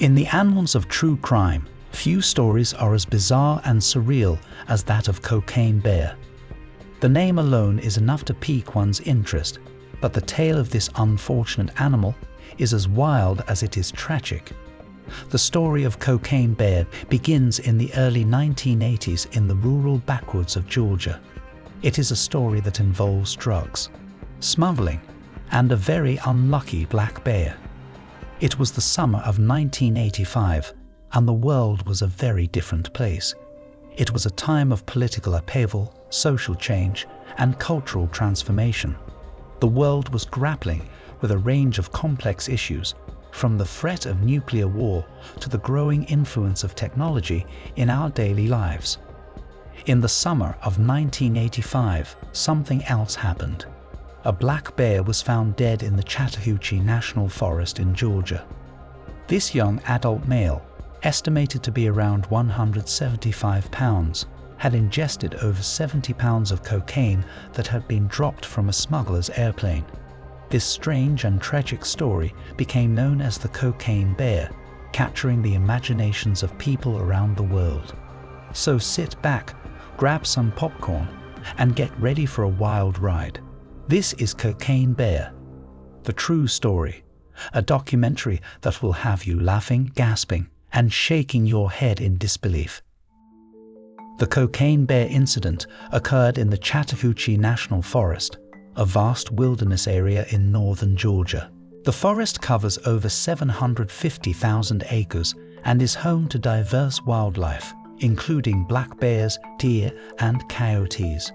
In the annals of true crime, few stories are as bizarre and surreal as that of Cocaine Bear. The name alone is enough to pique one's interest, but the tale of this unfortunate animal is as wild as it is tragic. The story of Cocaine Bear begins in the early 1980s in the rural backwoods of Georgia. It is a story that involves drugs, smuggling, and a very unlucky black bear. It was the summer of 1985, and the world was a very different place. It was a time of political upheaval, social change, and cultural transformation. The world was grappling with a range of complex issues, from the threat of nuclear war to the growing influence of technology in our daily lives. In the summer of 1985, something else happened. A black bear was found dead in the Chattahoochee National Forest in Georgia. This young adult male, estimated to be around 175 pounds, had ingested over 70 pounds of cocaine that had been dropped from a smuggler's airplane. This strange and tragic story became known as the Cocaine Bear, capturing the imaginations of people around the world. So sit back, grab some popcorn, and get ready for a wild ride. This is Cocaine Bear, the true story, a documentary that will have you laughing, gasping, and shaking your head in disbelief. The Cocaine Bear incident occurred in the Chattahoochee National Forest, a vast wilderness area in northern Georgia. The forest covers over 750,000 acres and is home to diverse wildlife, including black bears, deer, and coyotes.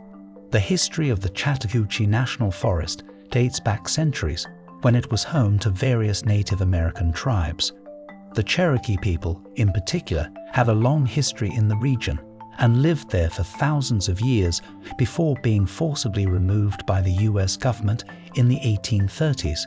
The history of the Chattahoochee National Forest dates back centuries, when it was home to various Native American tribes. The Cherokee people, in particular, had a long history in the region and lived there for thousands of years before being forcibly removed by the US government in the 1830s.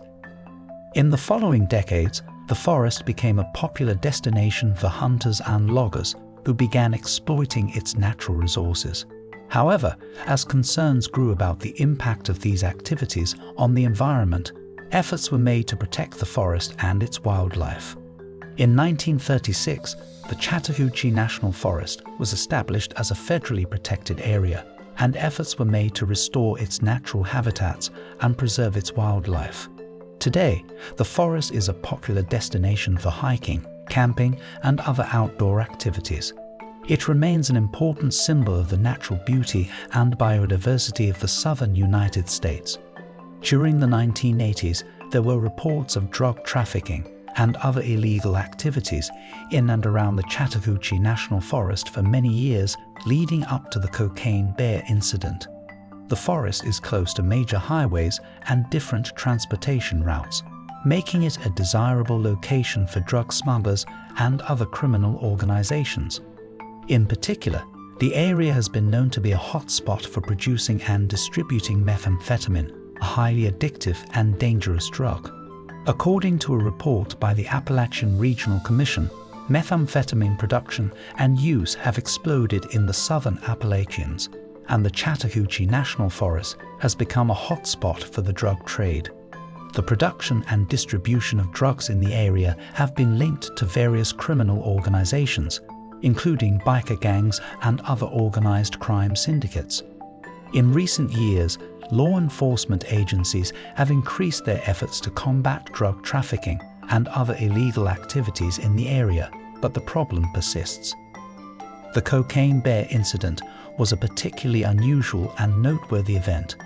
In the following decades, the forest became a popular destination for hunters and loggers who began exploiting its natural resources. However, as concerns grew about the impact of these activities on the environment, efforts were made to protect the forest and its wildlife. In 1936, the Chattahoochee National Forest was established as a federally protected area, and efforts were made to restore its natural habitats and preserve its wildlife. Today, the forest is a popular destination for hiking, camping, and other outdoor activities. It remains an important symbol of the natural beauty and biodiversity of the southern United States. During the 1980s, there were reports of drug trafficking and other illegal activities in and around the Chattahoochee National Forest for many years leading up to the Cocaine Bear incident. The forest is close to major highways and different transportation routes, making it a desirable location for drug smugglers and other criminal organizations. In particular, the area has been known to be a hotspot for producing and distributing methamphetamine, a highly addictive and dangerous drug. According to a report by the Appalachian Regional Commission, methamphetamine production and use have exploded in the southern Appalachians, and the Chattahoochee National Forest has become a hotspot for the drug trade. The production and distribution of drugs in the area have been linked to various criminal organizations, including biker gangs and other organized crime syndicates. In recent years, law enforcement agencies have increased their efforts to combat drug trafficking and other illegal activities in the area, but the problem persists. The Cocaine Bear incident was a particularly unusual and noteworthy event,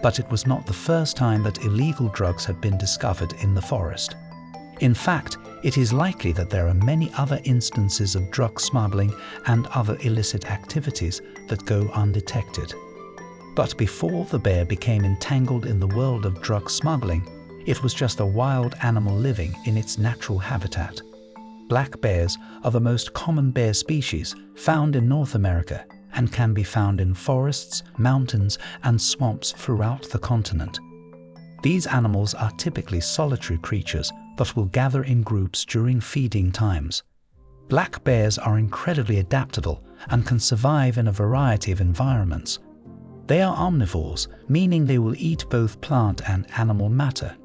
but it was not the first time that illegal drugs have been discovered in the forest. In fact, it is likely that there are many other instances of drug smuggling and other illicit activities that go undetected. But before the bear became entangled in the world of drug smuggling, it was just a wild animal living in its natural habitat. Black bears are the most common bear species found in North America and can be found in forests, mountains, and swamps throughout the continent. These animals are typically solitary creatures but will gather in groups during feeding times. Black bears are incredibly adaptable and can survive in a variety of environments. They are omnivores, meaning they will eat both plant and animal matter.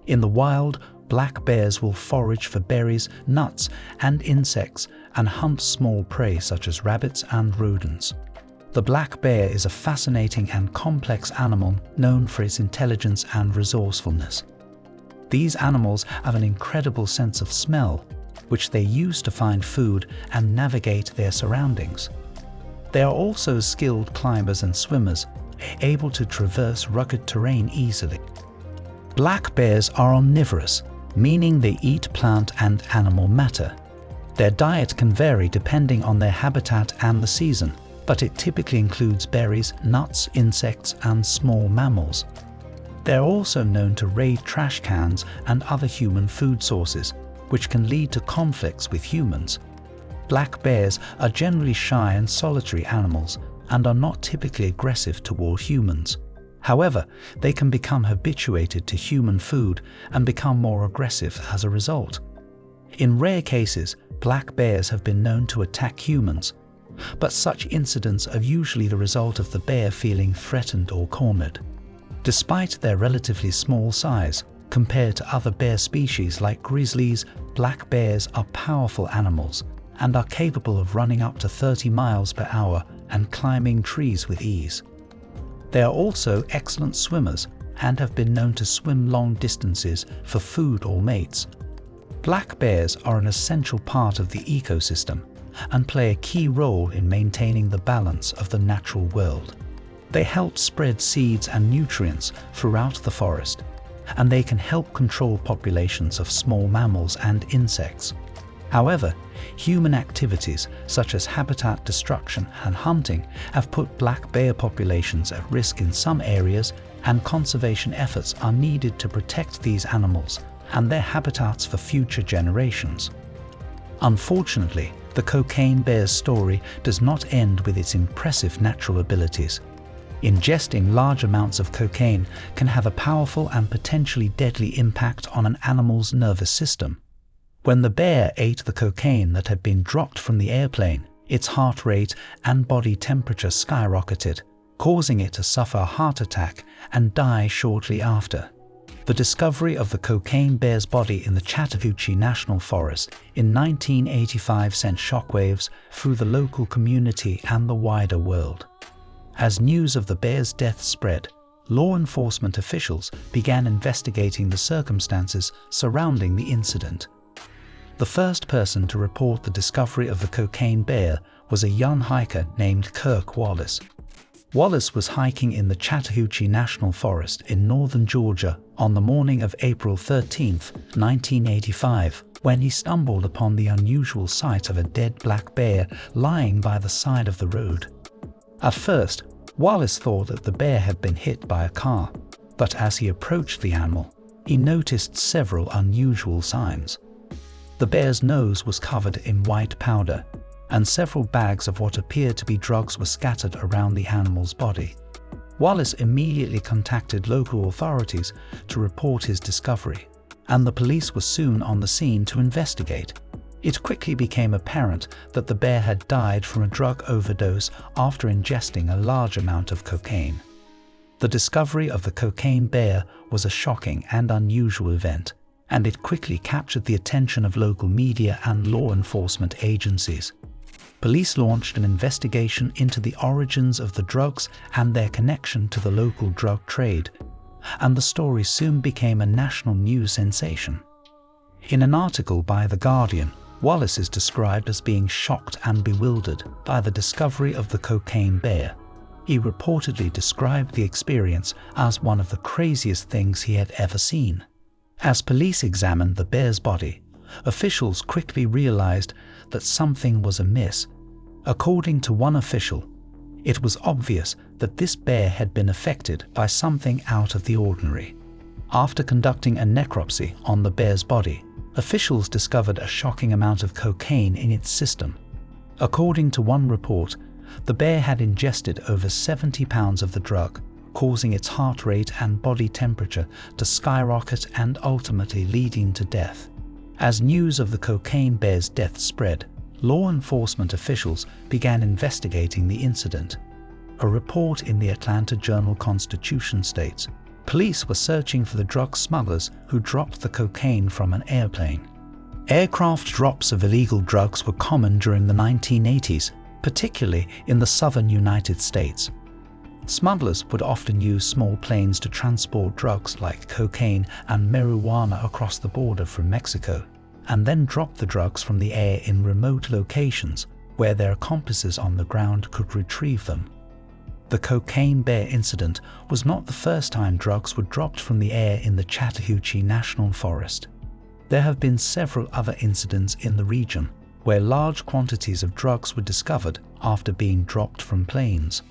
In the wild, black bears will forage for berries, nuts, and insects and hunt small prey such as rabbits and rodents. The black bear is a fascinating and complex animal known for its intelligence and resourcefulness. These animals have an incredible sense of smell, which they use to find food and navigate their surroundings. They are also skilled climbers and swimmers, able to traverse rugged terrain easily. Black bears are omnivorous, meaning they eat plant and animal matter. Their diet can vary depending on their habitat and the season, but it typically includes berries, nuts, insects, and small mammals. They are also known to raid trash cans and other human food sources, which can lead to conflicts with humans. Black bears are generally shy and solitary animals and are not typically aggressive toward humans. However, they can become habituated to human food and become more aggressive as a result. In rare cases, black bears have been known to attack humans, but such incidents are usually the result of the bear feeling threatened or cornered. Despite their relatively small size, compared to other bear species like grizzlies, black bears are powerful animals and are capable of running up to 30 miles per hour and climbing trees with ease. They are also excellent swimmers and have been known to swim long distances for food or mates. Black bears are an essential part of the ecosystem and play a key role in maintaining the balance of the natural world. They help spread seeds and nutrients throughout the forest, and they can help control populations of small mammals and insects. However, human activities such as habitat destruction and hunting have put black bear populations at risk in some areas, and conservation efforts are needed to protect these animals and their habitats for future generations. Unfortunately, the cocaine bear's story does not end with its impressive natural abilities. Ingesting large amounts of cocaine can have a powerful and potentially deadly impact on an animal's nervous system. When the bear ate the cocaine that had been dropped from the airplane, its heart rate and body temperature skyrocketed, causing it to suffer a heart attack and die shortly after. The discovery of the cocaine bear's body in the Chattahoochee National Forest in 1985 sent shockwaves through the local community and the wider world. As news of the bear's death spread, law enforcement officials began investigating the circumstances surrounding the incident. The first person to report the discovery of the cocaine bear was a young hiker named Kirk Wallace. Wallace was hiking in the Chattahoochee National Forest in northern Georgia on the morning of April 13, 1985, when he stumbled upon the unusual sight of a dead black bear lying by the side of the road. At first, Wallace thought that the bear had been hit by a car, but as he approached the animal, he noticed several unusual signs. The bear's nose was covered in white powder, and several bags of what appeared to be drugs were scattered around the animal's body. Wallace immediately contacted local authorities to report his discovery, and the police were soon on the scene to investigate. It quickly became apparent that the bear had died from a drug overdose after ingesting a large amount of cocaine. The discovery of the cocaine bear was a shocking and unusual event, and it quickly captured the attention of local media and law enforcement agencies. Police launched an investigation into the origins of the drugs and their connection to the local drug trade, and the story soon became a national news sensation. In an article by The Guardian, Wallace is described as being shocked and bewildered by the discovery of the cocaine bear. He reportedly described the experience as one of the craziest things he had ever seen. As police examined the bear's body, officials quickly realized that something was amiss. According to one official, it was obvious that this bear had been affected by something out of the ordinary. After conducting a necropsy on the bear's body, officials discovered a shocking amount of cocaine in its system. According to one report, the bear had ingested over 70 pounds of the drug, causing its heart rate and body temperature to skyrocket and ultimately leading to death. As news of the cocaine bear's death spread, law enforcement officials began investigating the incident. A report in the Atlanta Journal-Constitution states, Police were searching for the drug smugglers who dropped the cocaine from an airplane. Aircraft drops of illegal drugs were common during the 1980s, particularly in the southern United States. Smugglers would often use small planes to transport drugs like cocaine and marijuana across the border from Mexico, and then drop the drugs from the air in remote locations where their accomplices on the ground could retrieve them. The Cocaine Bear incident was not the first time drugs were dropped from the air in the Chattahoochee National Forest. There have been several other incidents in the region where large quantities of drugs were discovered after being dropped from planes.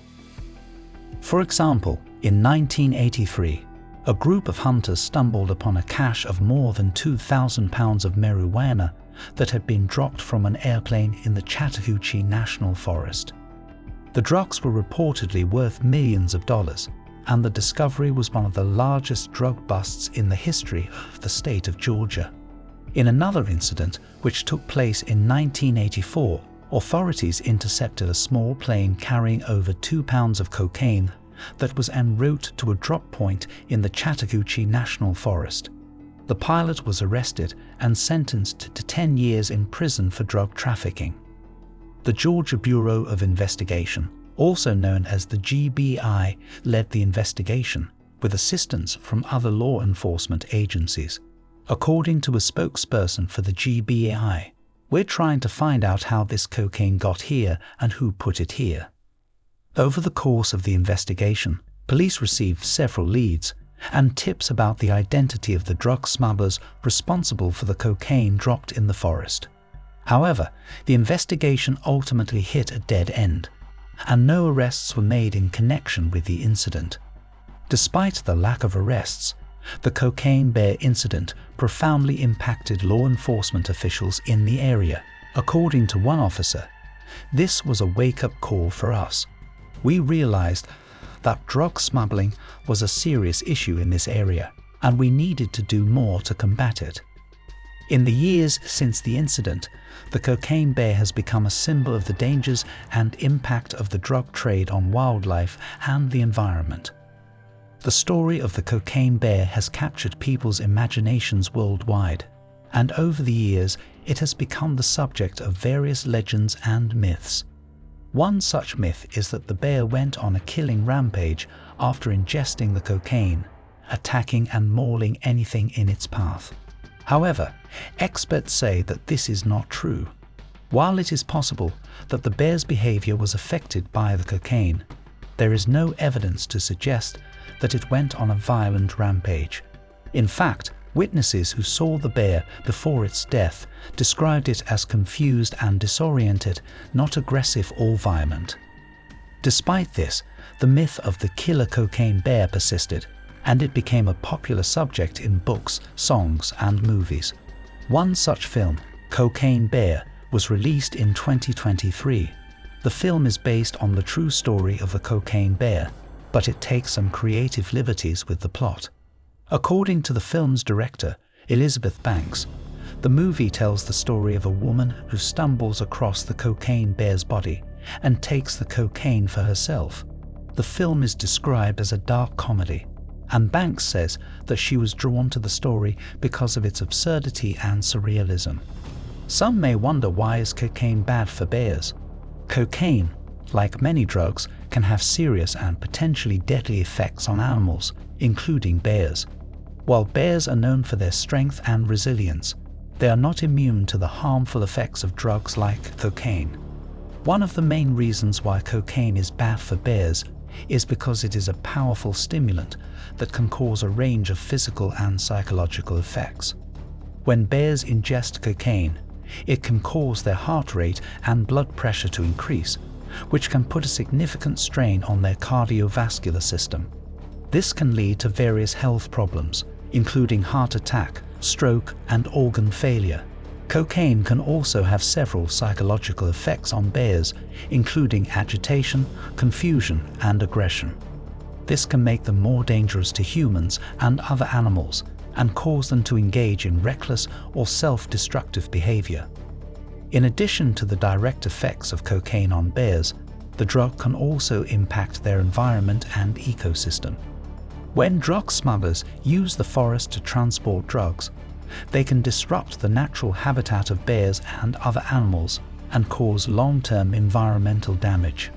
For example, in 1983, a group of hunters stumbled upon a cache of more than 2,000 pounds of marijuana that had been dropped from an airplane in the Chattahoochee National Forest. The drugs were reportedly worth millions of dollars, and the discovery was one of the largest drug busts in the history of the state of Georgia. In another incident, which took place in 1984, authorities intercepted a small plane carrying over 2 pounds of cocaine that was en route to a drop point in the Chattahoochee National Forest. The pilot was arrested and sentenced to 10 years in prison for drug trafficking. The Georgia Bureau of Investigation, also known as the GBI, led the investigation with assistance from other law enforcement agencies. According to a spokesperson for the GBI, "We're trying to find out how this cocaine got here and who put it here." Over the course of the investigation, police received several leads and tips about the identity of the drug smugglers responsible for the cocaine dropped in the forest. However, the investigation ultimately hit a dead end, and no arrests were made in connection with the incident. Despite the lack of arrests, the Cocaine Bear incident profoundly impacted law enforcement officials in the area. According to one officer, "This was a wake-up call for us. We realized that drug smuggling was a serious issue in this area, and we needed to do more to combat it." In the years since the incident, the Cocaine Bear has become a symbol of the dangers and impact of the drug trade on wildlife and the environment. The story of the Cocaine Bear has captured people's imaginations worldwide, and over the years it has become the subject of various legends and myths. One such myth is that the bear went on a killing rampage after ingesting the cocaine, attacking and mauling anything in its path. However, experts say that this is not true. While it is possible that the bear's behavior was affected by the cocaine, there is no evidence to suggest that it went on a violent rampage. In fact, witnesses who saw the bear before its death described it as confused and disoriented, not aggressive or violent. Despite this, the myth of the killer cocaine bear persisted, and it became a popular subject in books, songs, and movies. One such film, Cocaine Bear, was released in 2023. The film is based on the true story of the Cocaine Bear, but it takes some creative liberties with the plot. According to the film's director, Elizabeth Banks, the movie tells the story of a woman who stumbles across the cocaine bear's body and takes the cocaine for herself. The film is described as a dark comedy, and Banks says that she was drawn to the story because of its absurdity and surrealism. Some may wonder, why is cocaine bad for bears? Cocaine, like many drugs, can have serious and potentially deadly effects on animals, including bears. While bears are known for their strength and resilience, they are not immune to the harmful effects of drugs like cocaine. One of the main reasons why cocaine is bad for bears is because it is a powerful stimulant that can cause a range of physical and psychological effects. When bears ingest cocaine, it can cause their heart rate and blood pressure to increase, which can put a significant strain on their cardiovascular system. This can lead to various health problems, including heart attack, stroke, and organ failure. Cocaine can also have several psychological effects on bears, including agitation, confusion, and aggression. This can make them more dangerous to humans and other animals, and cause them to engage in reckless or self-destructive behavior. In addition to the direct effects of cocaine on bears, the drug can also impact their environment and ecosystem. When drug smugglers use the forest to transport drugs, they can disrupt the natural habitat of bears and other animals and cause long-term environmental damage.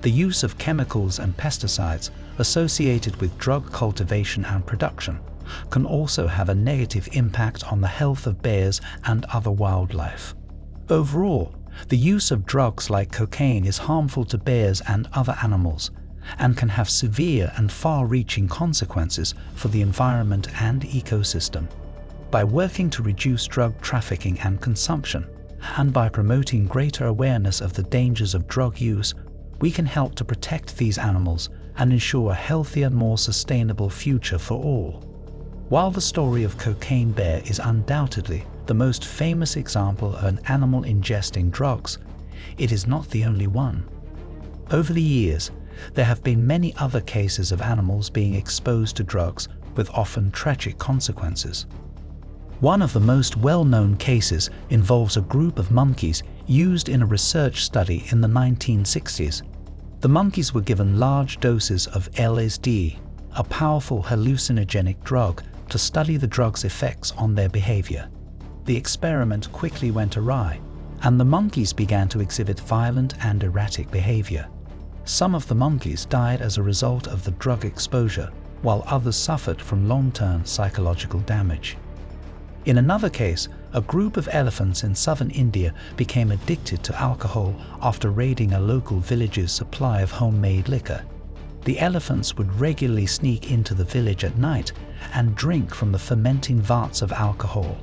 The use of chemicals and pesticides associated with drug cultivation and production can also have a negative impact on the health of bears and other wildlife. Overall, the use of drugs like cocaine is harmful to bears and other animals and can have severe and far-reaching consequences for the environment and ecosystem. By working to reduce drug trafficking and consumption, and by promoting greater awareness of the dangers of drug use, we can help to protect these animals and ensure a healthier, more sustainable future for all. While the story of Cocaine Bear is undoubtedly the most famous example of an animal ingesting drugs, it is not the only one. Over the years, there have been many other cases of animals being exposed to drugs with often tragic consequences. One of the most well-known cases involves a group of monkeys used in a research study in the 1960s. The monkeys were given large doses of LSD, a powerful hallucinogenic drug, to study the drug's effects on their behavior. The experiment quickly went awry, and the monkeys began to exhibit violent and erratic behavior. Some of the monkeys died as a result of the drug exposure, while others suffered from long-term psychological damage. In another case, a group of elephants in southern India became addicted to alcohol after raiding a local village's supply of homemade liquor. The elephants would regularly sneak into the village at night and drink from the fermenting vats of alcohol.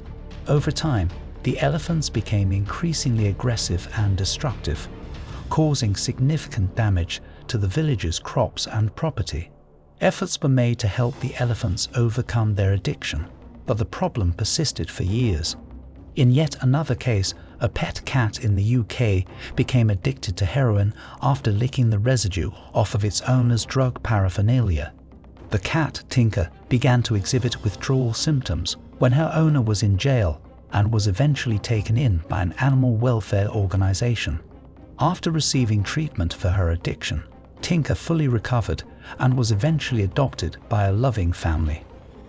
Over time, the elephants became increasingly aggressive and destructive, causing significant damage to the village's crops and property. Efforts were made to help the elephants overcome their addiction, but the problem persisted for years. In yet another case, a pet cat in the UK became addicted to heroin after licking the residue off of its owner's drug paraphernalia. The cat, Tinker, began to exhibit withdrawal symptoms when her owner was in jail and was eventually taken in by an animal welfare organization. After receiving treatment for her addiction, Tinker fully recovered and was eventually adopted by a loving family.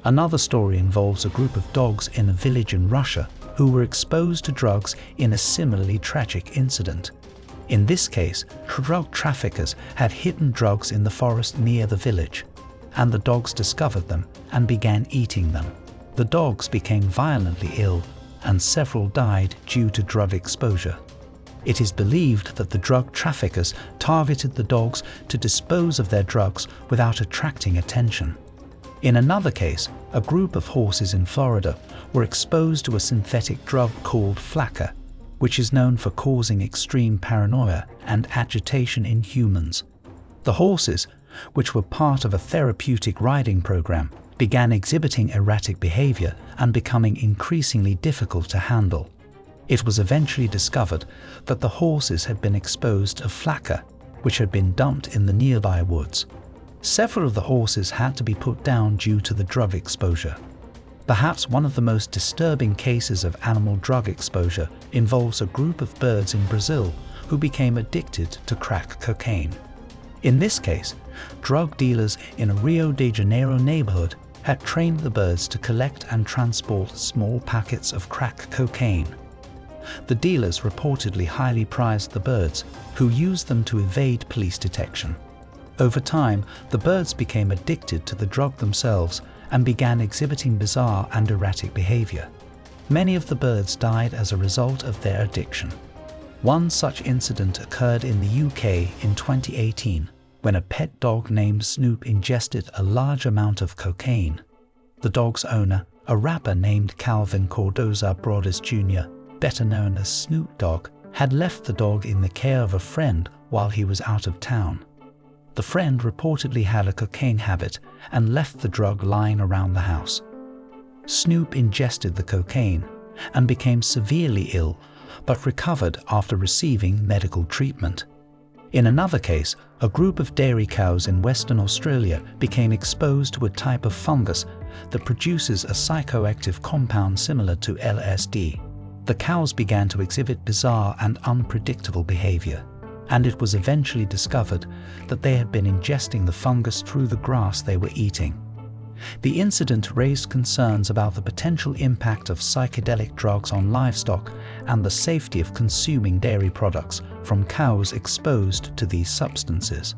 Another story involves a group of dogs in a village in Russia who were exposed to drugs in a similarly tragic incident. In this case, drug traffickers had hidden drugs in the forest near the village, and the dogs discovered them and began eating them. The dogs became violently ill, and several died due to drug exposure. It is believed that the drug traffickers targeted the dogs to dispose of their drugs without attracting attention. In another case, a group of horses in Florida were exposed to a synthetic drug called flakka, which is known for causing extreme paranoia and agitation in humans. The horses, which were part of a therapeutic riding program, began exhibiting erratic behavior and becoming increasingly difficult to handle. It was eventually discovered that the horses had been exposed to flakka, which had been dumped in the nearby woods. Several of the horses had to be put down due to the drug exposure. Perhaps one of the most disturbing cases of animal drug exposure involves a group of birds in Brazil who became addicted to crack cocaine. In this case, drug dealers in a Rio de Janeiro neighborhood had trained the birds to collect and transport small packets of crack cocaine. The dealers reportedly highly prized the birds, who used them to evade police detection. Over time, the birds became addicted to the drug themselves and began exhibiting bizarre and erratic behavior. Many of the birds died as a result of their addiction. One such incident occurred in the UK in 2018, when a pet dog named Snoop ingested a large amount of cocaine. The dog's owner, a rapper named Calvin Cordoza Broadus Jr., better known as Snoop Dogg, had left the dog in the care of a friend while he was out of town. The friend reportedly had a cocaine habit and left the drug lying around the house. Snoop ingested the cocaine and became severely ill, but recovered after receiving medical treatment. In another case, a group of dairy cows in Western Australia became exposed to a type of fungus that produces a psychoactive compound similar to LSD. The cows began to exhibit bizarre and unpredictable behavior, and it was eventually discovered that they had been ingesting the fungus through the grass they were eating. The incident raised concerns about the potential impact of psychedelic drugs on livestock and the safety of consuming dairy products from cows exposed to these substances.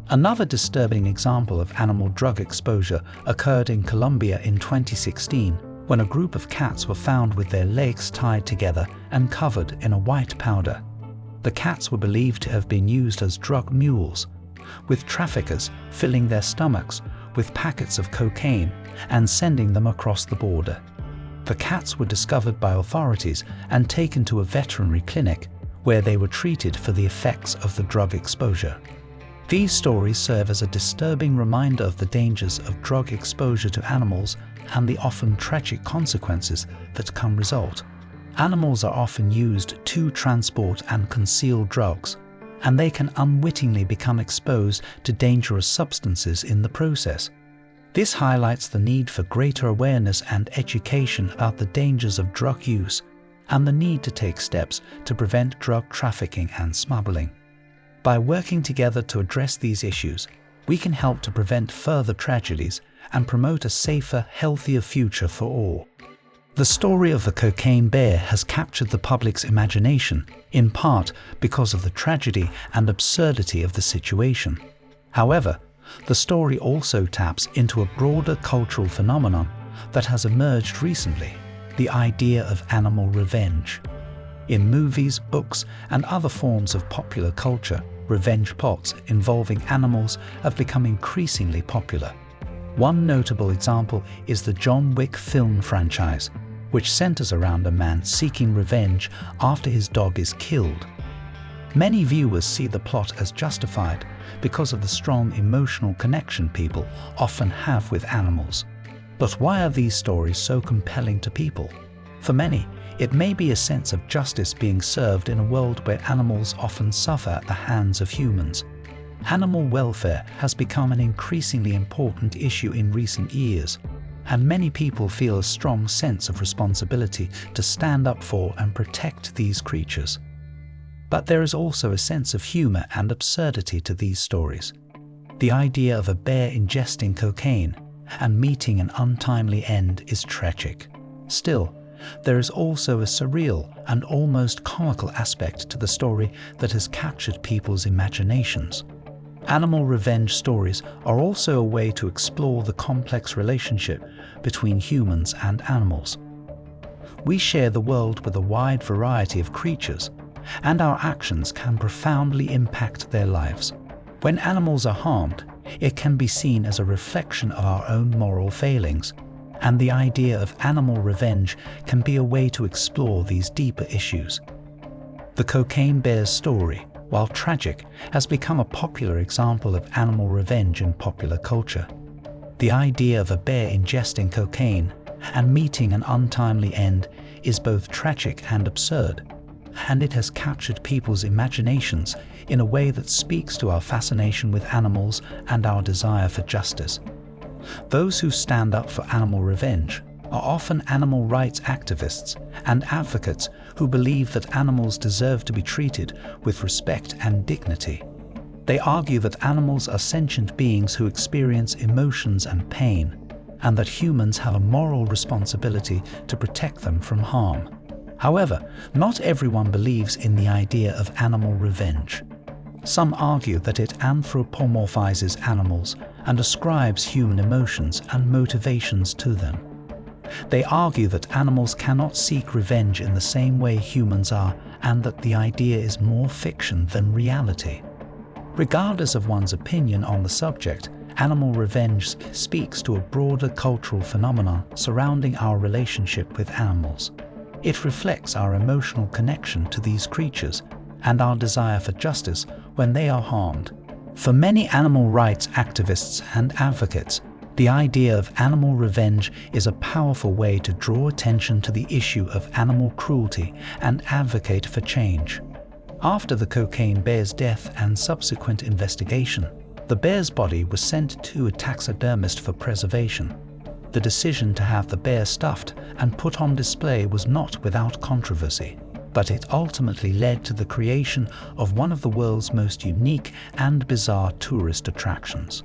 Another disturbing example of animal drug exposure occurred in Colombia in 2016, when a group of cats were found with their legs tied together and covered in a white powder. The cats were believed to have been used as drug mules, with traffickers filling their stomachs with packets of cocaine and sending them across the border. The cats were discovered by authorities and taken to a veterinary clinic, where they were treated for the effects of the drug exposure. These stories serve as a disturbing reminder of the dangers of drug exposure to animals and the often tragic consequences that can result. Animals are often used to transport and conceal drugs, and they can unwittingly become exposed to dangerous substances in the process. This highlights the need for greater awareness and education about the dangers of drug use and the need to take steps to prevent drug trafficking and smuggling. By working together to address these issues, we can help to prevent further tragedies and promote a safer, healthier future for all. The story of the cocaine bear has captured the public's imagination, in part because of the tragedy and absurdity of the situation. However, the story also taps into a broader cultural phenomenon that has emerged recently: the idea of animal revenge. In movies, books, and other forms of popular culture, revenge plots involving animals have become increasingly popular. One notable example is the John Wick film franchise, which centers around a man seeking revenge after his dog is killed. Many viewers see the plot as justified because of the strong emotional connection people often have with animals. But why are these stories so compelling to people? For many, it may be a sense of justice being served in a world where animals often suffer at the hands of humans. Animal welfare has become an increasingly important issue in recent years, and many people feel a strong sense of responsibility to stand up for and protect these creatures. But there is also a sense of humor and absurdity to these stories. The idea of a bear ingesting cocaine and meeting an untimely end is tragic. Still, there is also a surreal and almost comical aspect to the story that has captured people's imaginations. Animal revenge stories are also a way to explore the complex relationship between humans and animals. We share the world with a wide variety of creatures, and our actions can profoundly impact their lives. When animals are harmed, it can be seen as a reflection of our own moral failings, and the idea of animal revenge can be a way to explore these deeper issues. The cocaine bear's story, while tragic, has become a popular example of animal revenge in popular culture. The idea of a bear ingesting cocaine and meeting an untimely end is both tragic and absurd, and it has captured people's imaginations in a way that speaks to our fascination with animals and our desire for justice. Those who stand up for animal revenge are often animal rights activists and advocates who believe that animals deserve to be treated with respect and dignity. They argue that animals are sentient beings who experience emotions and pain, and that humans have a moral responsibility to protect them from harm. However, not everyone believes in the idea of animal revenge. Some argue that it anthropomorphizes animals and ascribes human emotions and motivations to them. They argue that animals cannot seek revenge in the same way humans are, and that the idea is more fiction than reality. Regardless of one's opinion on the subject, animal revenge speaks to a broader cultural phenomenon surrounding our relationship with animals. It reflects our emotional connection to these creatures and our desire for justice when they are harmed. For many animal rights activists and advocates, the idea of animal revenge is a powerful way to draw attention to the issue of animal cruelty and advocate for change. After the cocaine bear's death and subsequent investigation, the bear's body was sent to a taxidermist for preservation. The decision to have the bear stuffed and put on display was not without controversy. but it ultimately led to the creation of one of the world's most unique and bizarre tourist attractions.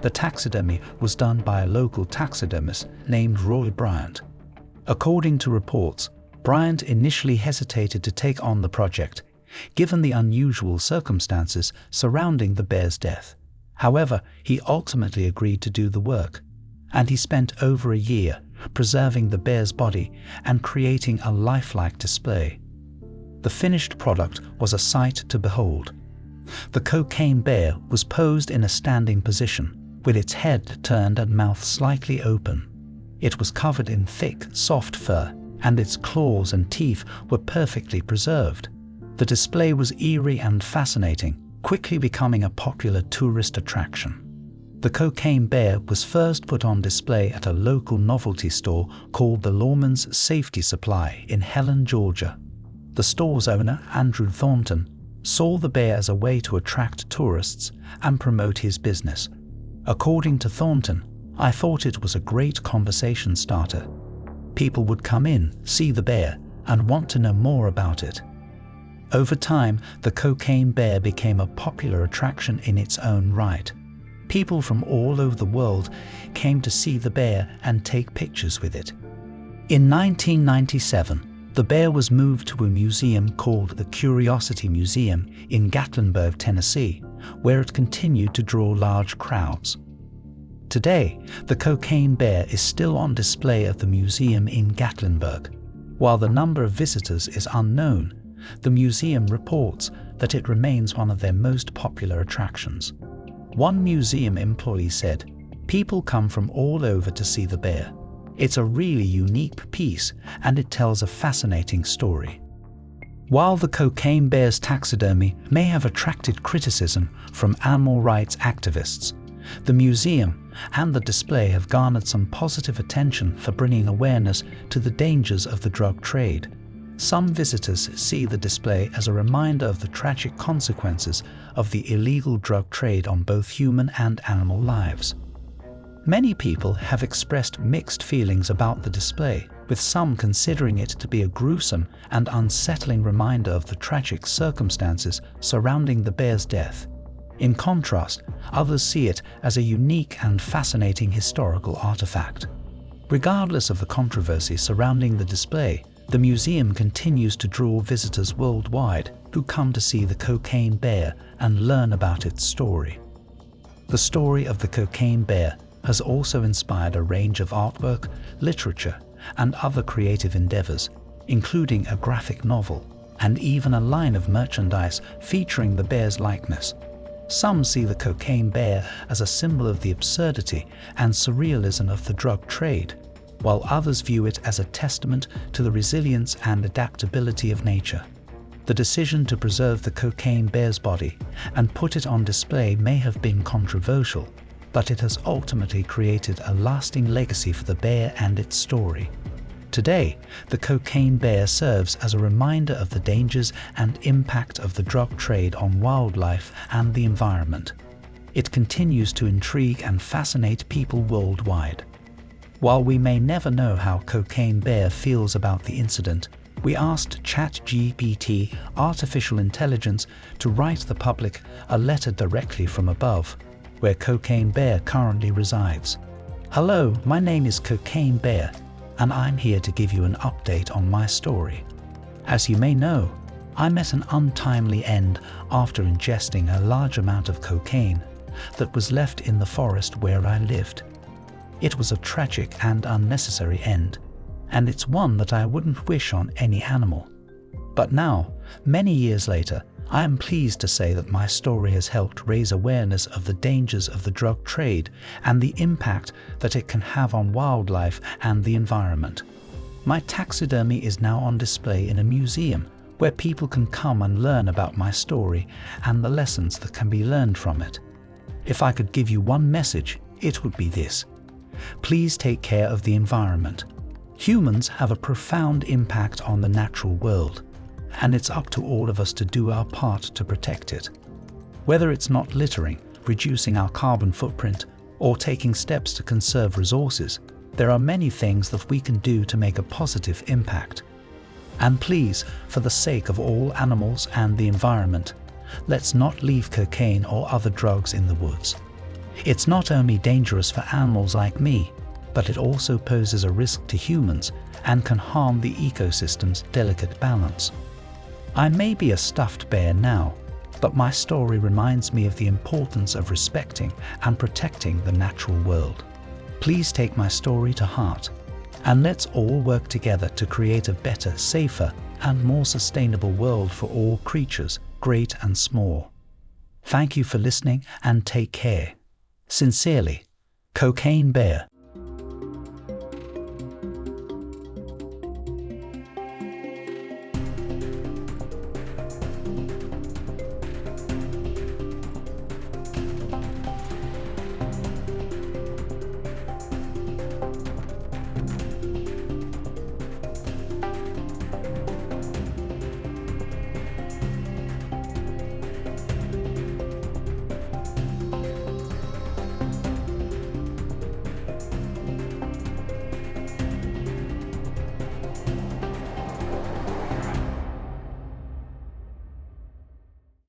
The taxidermy was done by a local taxidermist named Roy Bryant. According to reports, Bryant initially hesitated to take on the project, given the unusual circumstances surrounding the bear's death. However, he ultimately agreed to do the work, and he spent over a year preserving the bear's body and creating a lifelike display. The finished product was a sight to behold. The cocaine bear was posed in a standing position, with its head turned and mouth slightly open. It was covered in thick, soft fur, and its claws and teeth were perfectly preserved. The display was eerie and fascinating, quickly becoming a popular tourist attraction. The cocaine bear was first put on display at a local novelty store called the Lawman's Safety Supply in Helen, Georgia. The store's owner, Andrew Thornton, saw the bear as a way to attract tourists and promote his business. According to Thornton, "I thought it was a great conversation starter. People would come in, see the bear, and want to know more about it." Over time, the cocaine bear became a popular attraction in its own right. People from all over the world came to see the bear and take pictures with it. In 1997, the bear was moved to a museum called the Curiosity Museum in Gatlinburg, Tennessee, where it continued to draw large crowds. Today, the cocaine bear is still on display at the museum in Gatlinburg. While the number of visitors is unknown, the museum reports that it remains one of their most popular attractions. One museum employee said, "People come from all over to see the bear. It's a really unique piece, and it tells a fascinating story." While the cocaine bear's taxidermy may have attracted criticism from animal rights activists, the museum and the display have garnered some positive attention for bringing awareness to the dangers of the drug trade. Some visitors see the display as a reminder of the tragic consequences of the illegal drug trade on both human and animal lives. Many people have expressed mixed feelings about the display, with some considering it to be a gruesome and unsettling reminder of the tragic circumstances surrounding the bear's death. In contrast, others see it as a unique and fascinating historical artifact. Regardless of the controversy surrounding the display, the museum continues to draw visitors worldwide who come to see the cocaine bear and learn about its story. The story of the cocaine bear has also inspired a range of artwork, literature, and other creative endeavors, including a graphic novel and even a line of merchandise featuring the bear's likeness. Some see the cocaine bear as a symbol of the absurdity and surrealism of the drug trade, while others view it as a testament to the resilience and adaptability of nature. The decision to preserve the cocaine bear's body and put it on display may have been controversial, but it has ultimately created a lasting legacy for the bear and its story. Today, the cocaine bear serves as a reminder of the dangers and impact of the drug trade on wildlife and the environment. It continues to intrigue and fascinate people worldwide. While we may never know how Cocaine Bear feels about the incident, we asked ChatGPT artificial intelligence to write the public a letter directly from above, where Cocaine Bear currently resides. "Hello, my name is Cocaine Bear, and I'm here to give you an update on my story. As you may know, I met an untimely end after ingesting a large amount of cocaine that was left in the forest where I lived. It was a tragic and unnecessary end, and it's one that I wouldn't wish on any animal. But now, many years later, I am pleased to say that my story has helped raise awareness of the dangers of the drug trade and the impact that it can have on wildlife and the environment. My taxidermy is now on display in a museum where people can come and learn about my story and the lessons that can be learned from it. If I could give you one message, it would be this: please take care of the environment. Humans have a profound impact on the natural world, and it's up to all of us to do our part to protect it. Whether it's not littering, reducing our carbon footprint, or taking steps to conserve resources, there are many things that we can do to make a positive impact. And please, for the sake of all animals and the environment, let's not leave cocaine or other drugs in the woods. It's not only dangerous for animals like me, but it also poses a risk to humans and can harm the ecosystem's delicate balance. I may be a stuffed bear now, but my story reminds me of the importance of respecting and protecting the natural world. Please take my story to heart, and let's all work together to create a better, safer, and more sustainable world for all creatures, great and small. Thank you for listening and take care. Sincerely, Cocaine Bear.